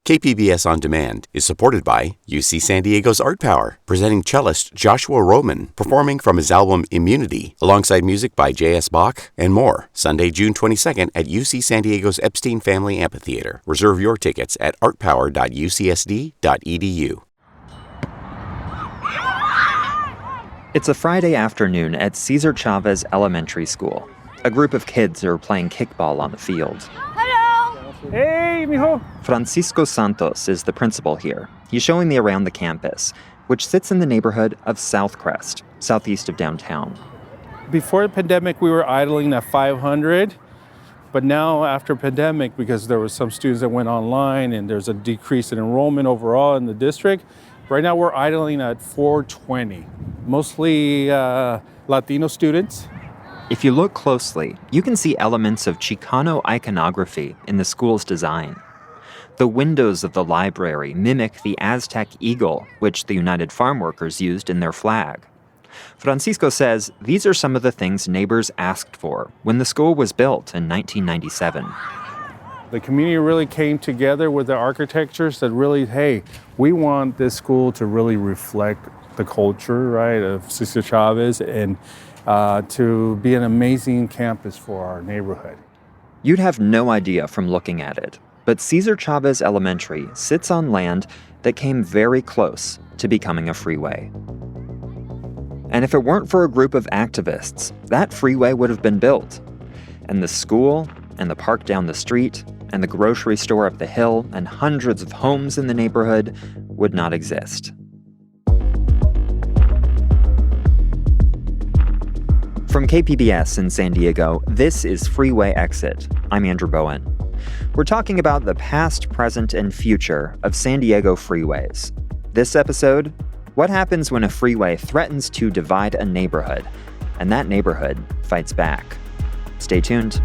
KPBS On Demand is supported by UC San Diego's Art Power, presenting cellist Joshua Roman, performing from his album Immunity, alongside music by J.S. Bach and more, Sunday, June 22nd at UC San Diego's Epstein Family Amphitheater. Reserve your tickets at artpower.ucsd.edu. It's a Friday afternoon at Cesar Chavez Elementary School. A group of kids are playing kickball on the field. Hey, mijo. Francisco Santos is the principal here. He's showing me around the campus, which sits in the neighborhood of South Crest, southeast of downtown. Before the pandemic, we were idling at 500, but now after pandemic, because there were some students that went online and there's a decrease in enrollment overall in the district, right now we're idling at 420, mostly Latino students. If you look closely, you can see elements of Chicano iconography in the school's design. The windows of the library mimic the Aztec eagle, which the United Farm Workers used in their flag. Francisco says these are some of the things neighbors asked for when the school was built in 1997. The community really came together with the architecture, said really, hey, we want this school to really reflect the culture, right, of Cesar Chavez and to be an amazing campus for our neighborhood. You'd have no idea from looking at it, but Cesar Chavez Elementary sits on land that came very close to becoming a freeway. And if it weren't for a group of activists, that freeway would have been built. And the school, and the park down the street, and the grocery store up the hill, and hundreds of homes in the neighborhood would not exist. From KPBS in San Diego, this is Freeway Exit. I'm Andrew Bowen. We're talking about the past, present, and future of San Diego freeways. This episode, what happens when a freeway threatens to divide a neighborhood, and that neighborhood fights back? Stay tuned.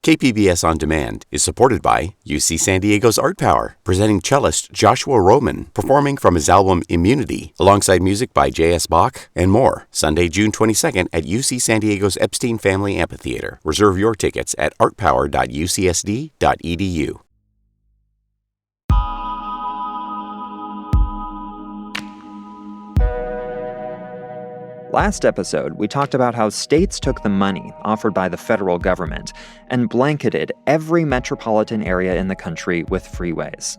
KPBS On Demand is supported by UC San Diego's Art Power, presenting cellist Joshua Roman, performing from his album Immunity, alongside music by J.S. Bach and more, Sunday, June 22nd at UC San Diego's Epstein Family Amphitheater. Reserve your tickets at artpower.ucsd.edu. Last episode, we talked about how states took the money offered by the federal government and blanketed every metropolitan area in the country with freeways.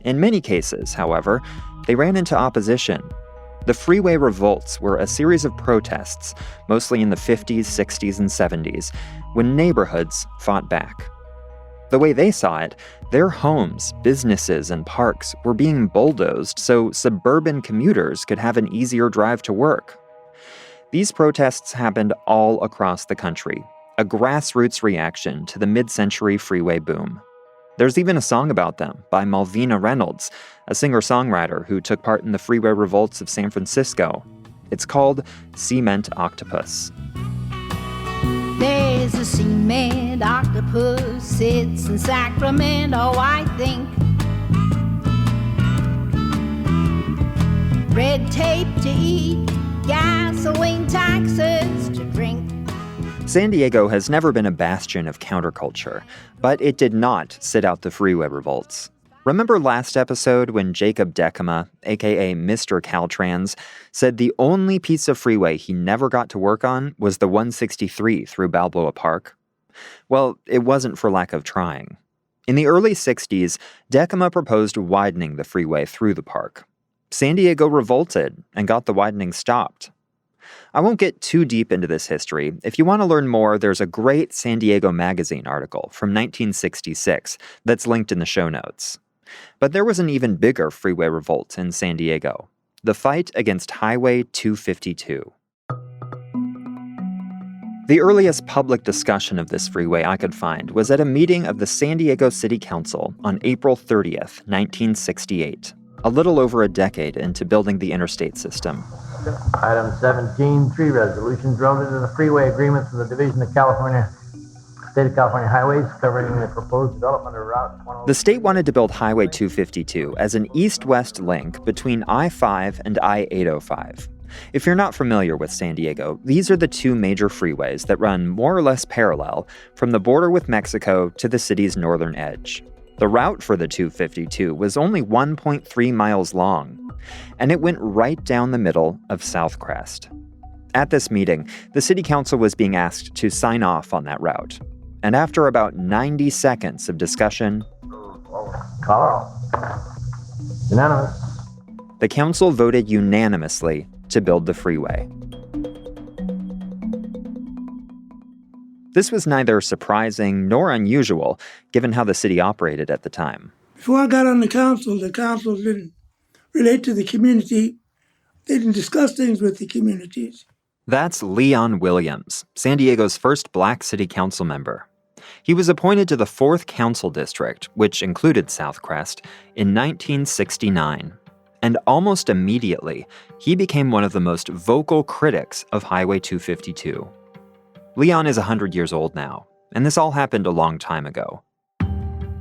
In many cases, however, they ran into opposition. The freeway revolts were a series of protests, mostly in the 50s, 60s, and 70s, when neighborhoods fought back. The way they saw it, their homes, businesses, and parks were being bulldozed so suburban commuters could have an easier drive to work. These protests happened all across the country, a grassroots reaction to the mid-century freeway boom. There's even a song about them by Malvina Reynolds, a singer-songwriter who took part in the freeway revolts of San Francisco. It's called Cement Octopus. There's a cement octopus sits in Sacramento, I think. Red tape to eat, gasoline taxes to drink. San Diego has never been a bastion of counterculture, but it did not sit out the freeway revolts. Remember last episode when Jacob Decima, aka Mr. Caltrans, said the only piece of freeway he never got to work on was the 163 through Balboa Park? Well, it wasn't for lack of trying. In the early 60s, Decima proposed widening the freeway through the park. San Diego revolted and got the widening stopped. I won't get too deep into this history. If you want to learn more, there's a great San Diego Magazine article from 1966 that's linked in the show notes. But there was an even bigger freeway revolt in San Diego, the fight against Highway 252. The earliest public discussion of this freeway I could find was at a meeting of the San Diego City Council on April 30th, 1968. A little over a decade into building the interstate system. Item 17, tree resolution, drawn into the freeway agreements of the Division of California State of California Highways covering the proposed development of Route 106. The state wanted to build Highway 252 as an east-west link between I-5 and I-805. If you're not familiar with San Diego, these are the two major freeways that run more or less parallel from the border with Mexico to the city's northern edge. The route for the 252 was only 1.3 miles long, and it went right down the middle of South Crest. At this meeting, the city council was being asked to sign off on that route. And after about 90 seconds of discussion, Call. Unanimous. the council voted unanimously to build the freeway. This was neither surprising nor unusual, given how the city operated at the time. Before I got on the council didn't relate to the community. They didn't discuss things with the communities. That's Leon Williams, San Diego's first Black city council member. He was appointed to the 4th Council District, which included South Crest, in 1969. And almost immediately, he became one of the most vocal critics of Highway 252. Leon is 100 years old now, and this all happened a long time ago.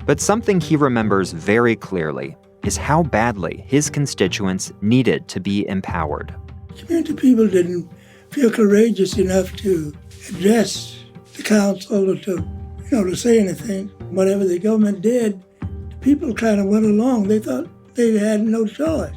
But something he remembers very clearly is how badly his constituents needed to be empowered. Community people didn't feel courageous enough to address the council or to say anything. Whatever the government did, the people kind of went along. They thought they had no choice.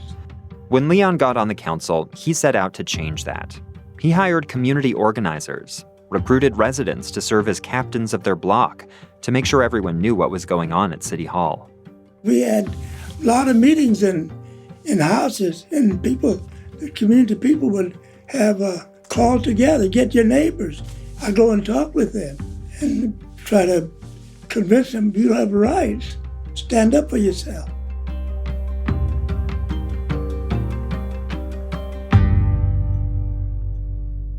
When Leon got on the council, he set out to change that. He hired community organizers, recruited residents to serve as captains of their block to make sure everyone knew what was going on at City Hall. We had a lot of meetings in houses, and the community people would have a call together, get your neighbors. I go and talk with them and try to convince them you have rights. Stand up for yourself.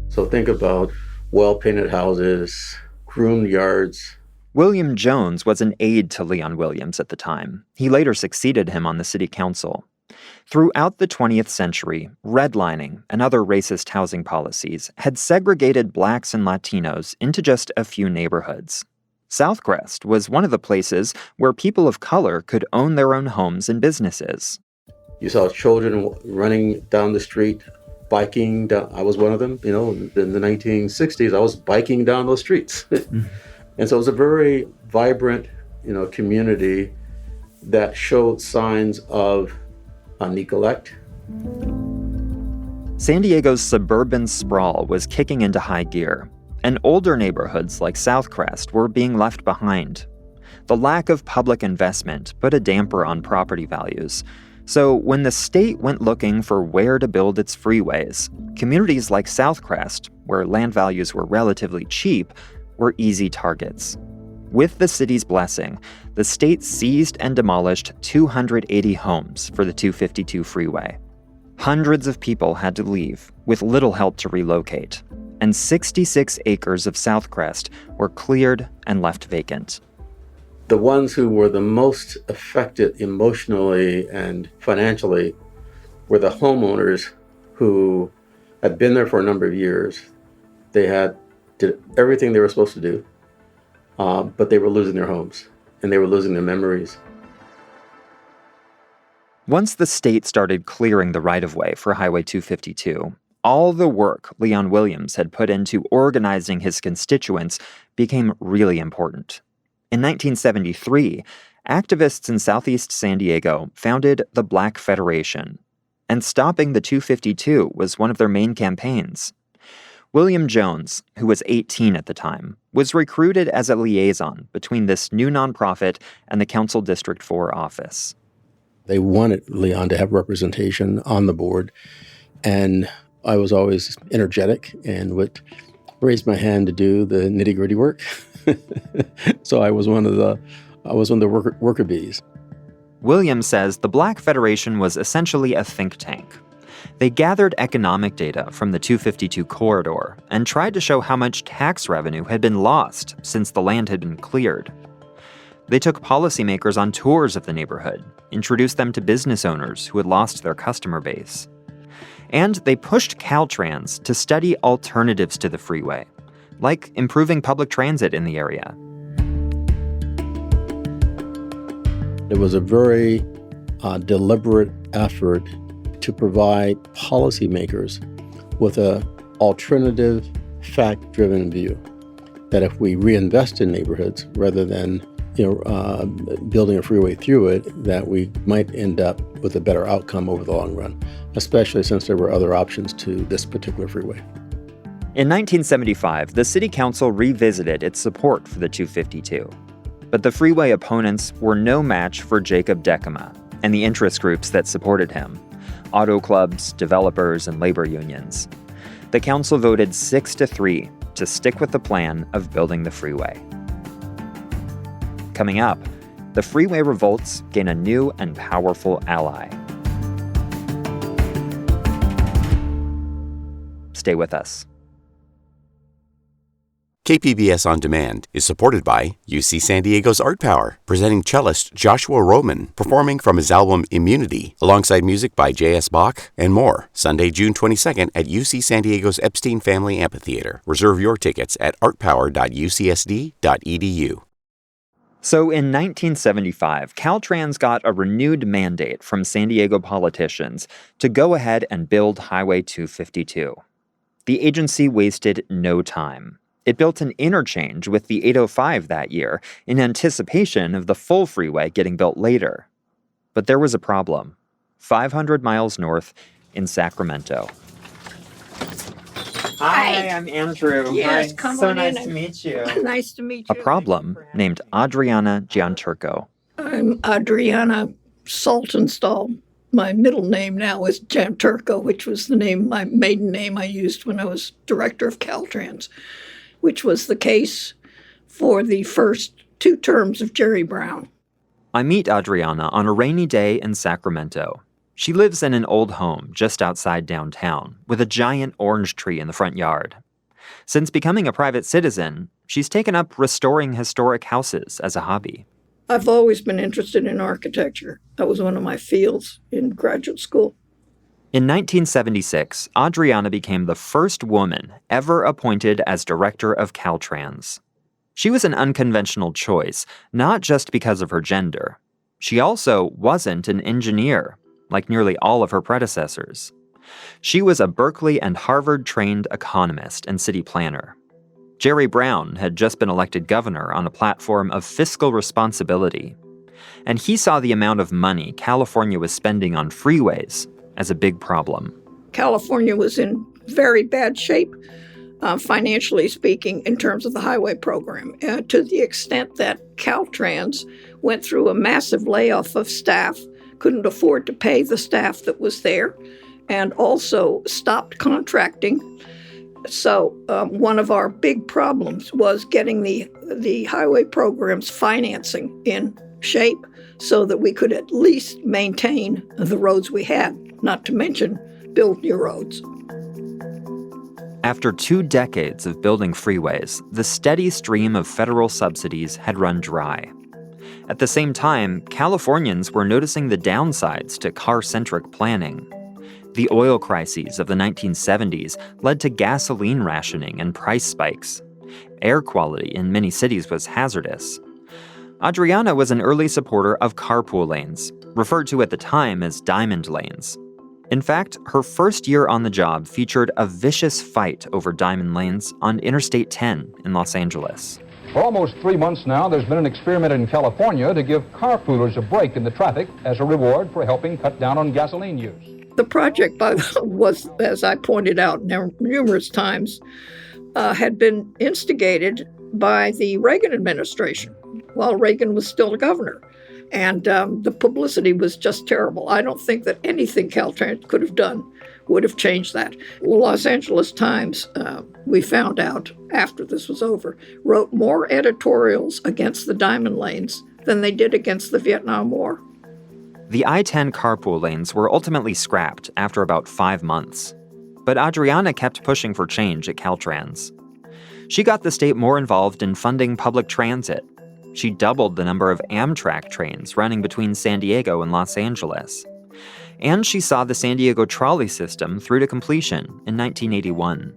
So think about well-painted houses, groomed yards. William Jones was an aide to Leon Williams at the time. He later succeeded him on the city council. Throughout the 20th century, redlining and other racist housing policies had segregated Blacks and Latinos into just a few neighborhoods. South Crest was one of the places where people of color could own their own homes and businesses. You saw children running down the street, biking down. I was one of them, in the 1960s, I was biking down those streets. And so it was a very vibrant, community that showed signs of neglect. San Diego's suburban sprawl was kicking into high gear, and older neighborhoods like South Crest were being left behind. The lack of public investment put a damper on property values. So when the state went looking for where to build its freeways, communities like South Crest, where land values were relatively cheap, were easy targets. With the city's blessing, the state seized and demolished 280 homes for the 252 freeway. Hundreds of people had to leave, with little help to relocate, and 66 acres of South Crest were cleared and left vacant. The ones who were the most affected emotionally and financially were the homeowners who had been there for a number of years. They did everything they were supposed to do, but they were losing their homes and they were losing their memories. Once the state started clearing the right-of-way for Highway 252, all the work Leon Williams had put into organizing his constituents became really important. In 1973, activists in Southeast San Diego founded the Black Federation, and stopping the 252 was one of their main campaigns. William Jones, who was 18 at the time, was recruited as a liaison between this new nonprofit and the Council District 4 office. They wanted Leon to have representation on the board, and I was always energetic and would raise my hand to do the nitty-gritty work. So I was one of the worker bees. Williams says the Black Federation was essentially a think tank. They gathered economic data from the 252 corridor and tried to show how much tax revenue had been lost since the land had been cleared. They took policymakers on tours of the neighborhood, introduced them to business owners who had lost their customer base. And they pushed Caltrans to study alternatives to the freeway, like improving public transit in the area. It was a very deliberate effort to provide policymakers with an alternative, fact-driven view that if we reinvest in neighborhoods rather than building a freeway through it, that we might end up with a better outcome over the long run, especially since there were other options to this particular freeway. In 1975, the city council revisited its support for the 252. But the freeway opponents were no match for Jacob Decima and the interest groups that supported him: auto clubs, developers, and labor unions. The council voted 6-3 to stick with the plan of building the freeway. Coming up, the freeway revolts gain a new and powerful ally. Stay with us. KPBS On Demand is supported by UC San Diego's Art Power, presenting cellist Joshua Roman, performing from his album Immunity, alongside music by J.S. Bach and more, Sunday, June 22nd at UC San Diego's Epstein Family Amphitheater. Reserve your tickets at artpower.ucsd.edu. So in 1975, Caltrans got a renewed mandate from San Diego politicians to go ahead and build Highway 252. The agency wasted no time. It built an interchange with the 805 that year in anticipation of the full freeway getting built later. But there was a problem. 500 miles north in Sacramento. Hi. I'm Andrew. Yes, Hi. come so on nice in. to meet you. Nice to meet A you. problem named Adriana Gianturco. I'm Adriana Saltonstall. My middle name now is Gianturco, which was my maiden name I used when I was director of Caltrans, which was the case for the first 2 terms of Jerry Brown. I meet Adriana on a rainy day in Sacramento. She lives in an old home just outside downtown, with a giant orange tree in the front yard. Since becoming a private citizen, she's taken up restoring historic houses as a hobby. I've always been interested in architecture. That was one of my fields in graduate school. In 1976, Adriana became the first woman ever appointed as director of Caltrans. She was an unconventional choice, not just because of her gender. She also wasn't an engineer, like nearly all of her predecessors. She was a Berkeley and Harvard-trained economist and city planner. Jerry Brown had just been elected governor on a platform of fiscal responsibility, and he saw the amount of money California was spending on freeways as a big problem. California was in very bad shape, financially speaking, in terms of the highway program, to the extent that Caltrans went through a massive layoff of staff, couldn't afford to pay the staff that was there, and also stopped contracting. So one of our big problems was getting the highway program's financing in shape so that we could at least maintain the roads we had, not to mention build new roads. After 2 decades of building freeways, the steady stream of federal subsidies had run dry. At the same time, Californians were noticing the downsides to car-centric planning. The oil crises of the 1970s led to gasoline rationing and price spikes. Air quality in many cities was hazardous. Adriana was an early supporter of carpool lanes, referred to at the time as diamond lanes. In fact, her first year on the job featured a vicious fight over diamond lanes on Interstate 10 in Los Angeles. For almost 3 months now, there's been an experiment in California to give carpoolers a break in the traffic as a reward for helping cut down on gasoline use. The project was, as I pointed out numerous times, had been instigated by the Reagan administration while Reagan was still the governor. And the publicity was just terrible. I don't think that anything Caltrans could have done would have changed that. The Los Angeles Times, we found out after this was over, wrote more editorials against the diamond lanes than they did against the Vietnam War. The I-10 carpool lanes were ultimately scrapped after about 5 months. But Adriana kept pushing for change at Caltrans. She got the state more involved in funding public transit. She doubled the number of Amtrak trains running between San Diego and Los Angeles. And she saw the San Diego trolley system through to completion in 1981.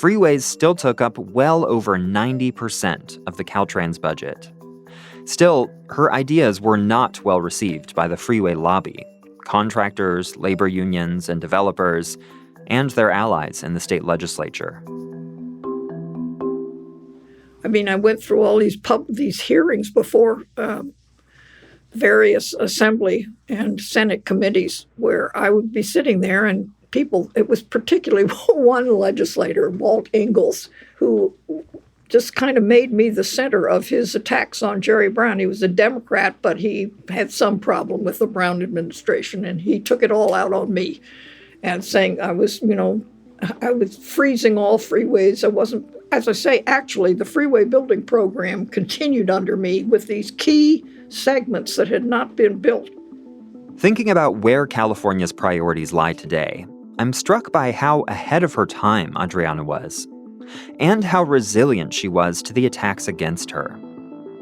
freeways still took up well over 90% of the Caltrans budget. Still, her ideas were not well received by the freeway lobby, contractors, labor unions, and developers, and their allies in the state legislature. I mean, I went through all these hearings before various assembly and Senate committees where I would be sitting there and it was particularly one legislator, Walt Ingalls, who just kind of made me the center of his attacks on Jerry Brown. He was a Democrat, but he had some problem with the Brown administration, and he took it all out on me and saying I was freezing all freeways. I wasn't, as I say, actually, the freeway building program continued under me with these key segments that had not been built. Thinking about where California's priorities lie today, I'm struck by how ahead of her time Adriana was, and how resilient she was to the attacks against her.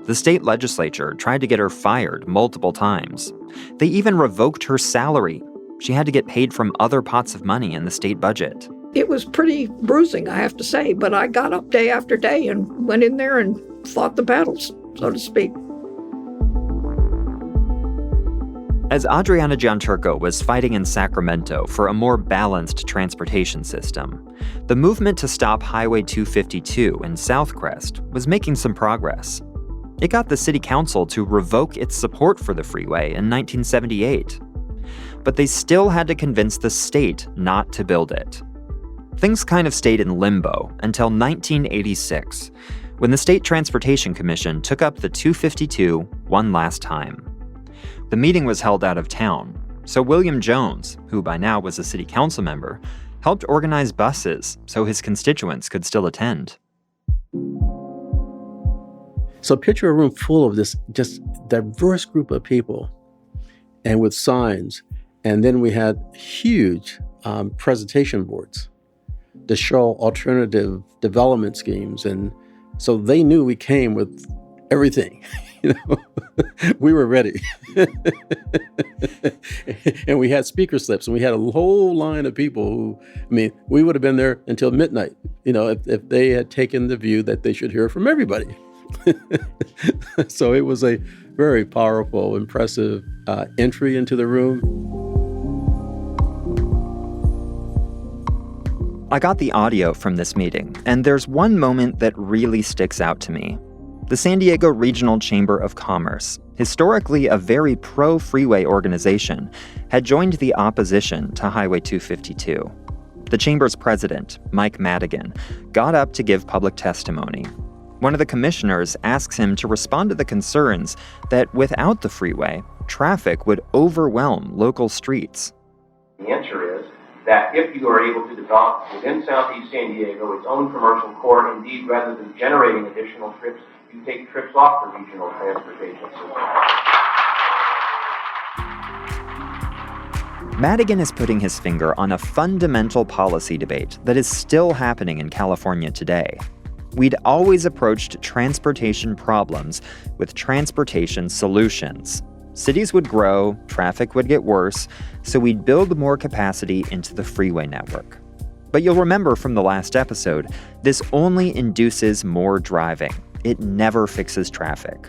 The state legislature tried to get her fired multiple times. They even revoked her salary. She had to get paid from other pots of money in the state budget. It was pretty bruising, I have to say, but I got up day after day and went in there and fought the battles, so to speak. As Adriana Gianturco was fighting in Sacramento for a more balanced transportation system, the movement to stop Highway 252 in Southcrest was making some progress. It got the city council to revoke its support for the freeway in 1978. But they still had to convince the state not to build it. Things kind of stayed in limbo until 1986, when the State Transportation Commission took up the 252 one last time. The meeting was held out of town, so William Jones, who by now was a city council member, helped organize buses so his constituents could still attend. So picture a room full of this just diverse group of people and with signs. And then we had huge presentation boards to show alternative development schemes. And so they knew we came with everything. We were ready. And we had speaker slips, and we had a whole line of people who, we would have been there until midnight, if they had taken the view that they should hear from everybody. So it was a very powerful, impressive entry into the room. I got the audio from this meeting, and there's one moment that really sticks out to me. The San Diego Regional Chamber of Commerce, historically a very pro-freeway organization, had joined the opposition to Highway 252. The chamber's president, Mike Madigan, got up to give public testimony. One of the commissioners asks him to respond to the concerns that without the freeway, traffic would overwhelm local streets. The answer is that if you are able to develop within Southeast San Diego its own commercial core, indeed, rather than generating additional trips, you take trips off the regional transportation system. Madigan is putting his finger on a fundamental policy debate that is still happening in California today. We'd always approached transportation problems with transportation solutions. Cities would grow, traffic would get worse, so we'd build more capacity into the freeway network. But you'll remember from the last episode, this only induces more driving. It never fixes traffic.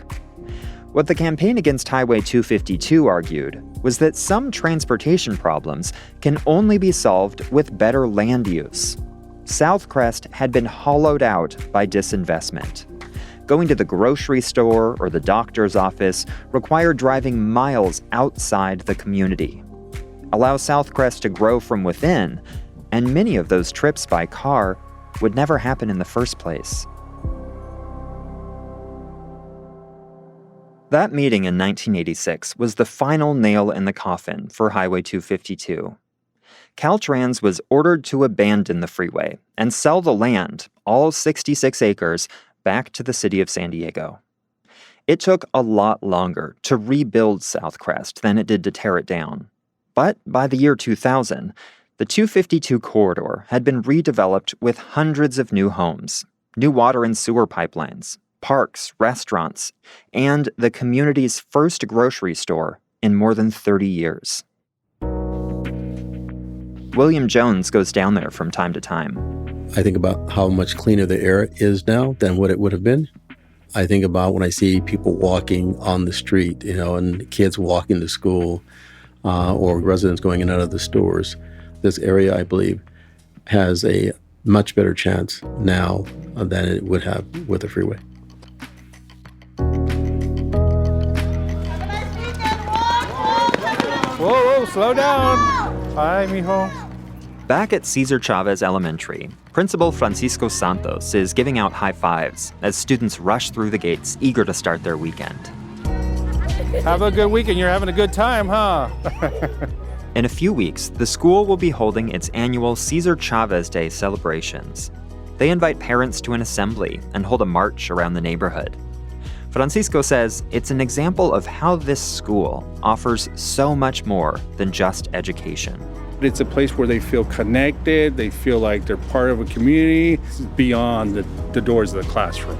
What the campaign against Highway 252 argued was that some transportation problems can only be solved with better land use. Southcrest had been hollowed out by disinvestment. Going to the grocery store or the doctor's office required driving miles outside the community. Allow Southcrest to grow from within, and many of those trips by car would never happen in the first place. That meeting in 1986 was the final nail in the coffin for Highway 252. Caltrans was ordered to abandon the freeway and sell the land, all 66 acres, back to the city of San Diego. It took a lot longer to rebuild Southcrest than it did to tear it down. But by the year 2000, the 252 corridor had been redeveloped with hundreds of new homes, new water and sewer pipelines, parks, restaurants, and the community's first grocery store in more than 30 years. William Jones goes down there from time to time. I think about how much cleaner the air is now than what it would have been. I think about when I see people walking on the street, and kids walking to school, or residents going in and out of the stores. This area, I believe, has a much better chance now than it would have with the freeway. Whoa, slow down. Hi, mijo. Back at Cesar Chavez Elementary, Principal Francisco Santos is giving out high fives as students rush through the gates, eager to start their weekend. Have a good weekend. You're having a good time, huh? In a few weeks, the school will be holding its annual Cesar Chavez Day celebrations. They invite parents to an assembly and hold a march around the neighborhood. Francisco says it's an example of how this school offers so much more than just education. It's a place where they feel connected, they feel like they're part of a community beyond the doors of the classroom.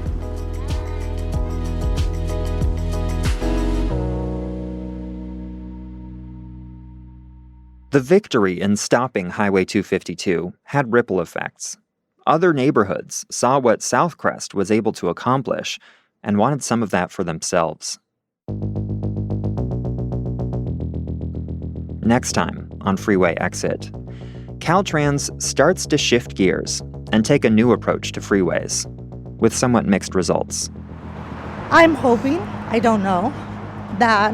The victory in stopping Highway 252 had ripple effects. Other neighborhoods saw what Southcrest was able to accomplish and wanted some of that for themselves. Next time on Freeway Exit, Caltrans starts to shift gears and take a new approach to freeways, with somewhat mixed results. I'm hoping, I don't know, that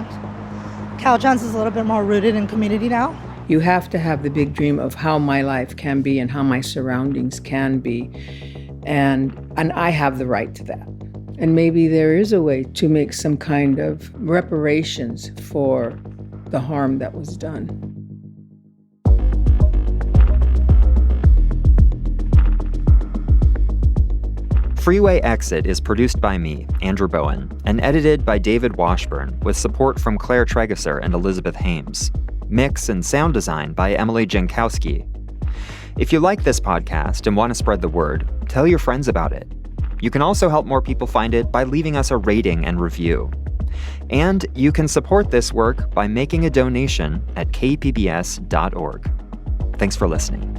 Caltrans is a little bit more rooted in community now. You have to have the big dream of how my life can be and how my surroundings can be. And I have the right to that. And maybe there is a way to make some kind of reparations for the harm that was done. Freeway Exit is produced by me, Andrew Bowen, and edited by David Washburn with support from Claire Tregeser and Elizabeth Hames. Mix and sound design by Emily Jankowski. If you like this podcast and want to spread the word, tell your friends about it. You can also help more people find it by leaving us a rating and review. And you can support this work by making a donation at kpbs.org. Thanks for listening.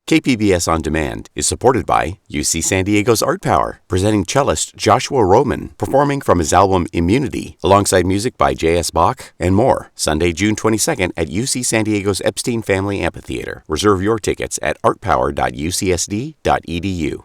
KPBS On Demand is supported by UC San Diego's Art Power, presenting cellist Joshua Roman, performing from his album Immunity, alongside music by J.S. Bach and more, Sunday, June 22nd at UC San Diego's Epstein Family Amphitheater. Reserve your tickets at artpower.ucsd.edu.